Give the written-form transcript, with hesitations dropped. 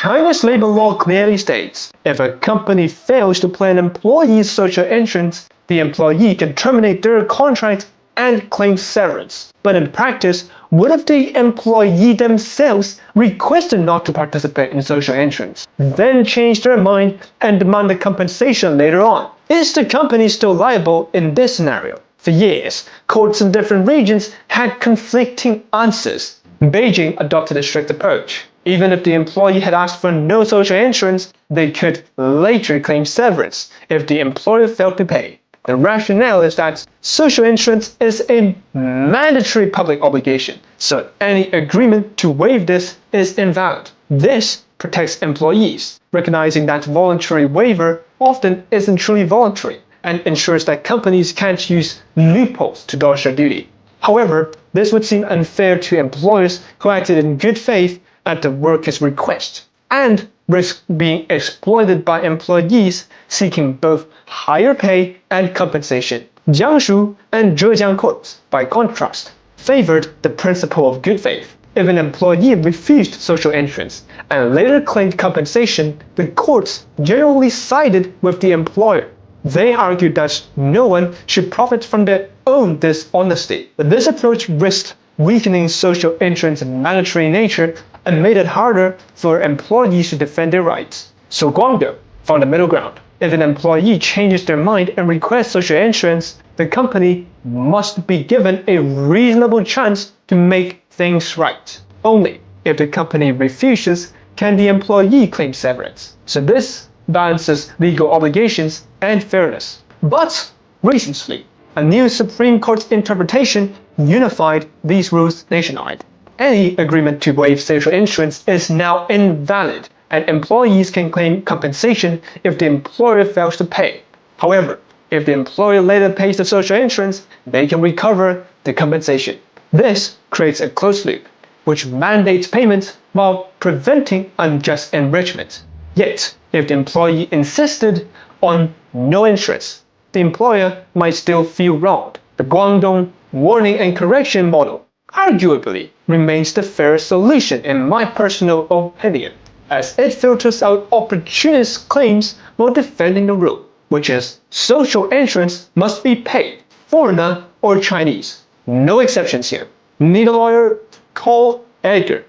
China's labor law clearly states, if a company fails to pay an employee's social insurance, the employee can terminate their contract and claim severance. But in practice, what if the employee themselves requested not to participate in social insurance, then change their mind and demand the compensation later on? Is the company still liable in this scenario? For years, courts in different regions had conflicting answers. Beijing adopted a strict approach. Even if the employee had asked for no social insurance, they could later claim severance if the employer failed to pay. The rationale is that social insurance is a mandatory public obligation, so any agreement to waive this is invalid. This protects employees, recognizing that voluntary waiver often isn't truly voluntary, and ensures that companies can't use loopholes to dodge their duty. However, this would seem unfair to employers who acted in good faith at the workers' request, and risk being exploited by employees seeking both higher pay and compensation. Jiangsu and Zhejiang courts, by contrast, favored the principle of good faith. If an employee refused social insurance and later claimed compensation, the courts generally sided with the employer. They argued that no one should profit from their own dishonesty. But this approach risked weakening social insurance's mandatory nature and made it harder for employees to defend their rights. So Guangdong found a middle ground. If an employee changes their mind and requests social insurance, the company must be given a reasonable chance to make things right. Only if the company refuses can the employee claim severance. So this balances legal obligations and fairness. But recently, a new Supreme Court interpretation unified these rules nationwide. Any agreement to waive social insurance is now invalid, and employees can claim compensation if the employer fails to pay. However, if the employer later pays the social insurance, they can recover the compensation. This creates a closed loop, which mandates payment while preventing unjust enrichment. Yet, if the employee insisted on no insurance, the employer might still feel wronged. The Guangdong warning and correction model arguably remains the fairest solution in my personal opinion, as it filters out opportunist claims while defending the rule, which is social insurance must be paid, foreigner or Chinese. No exceptions here. Need a lawyer? Call Edgar.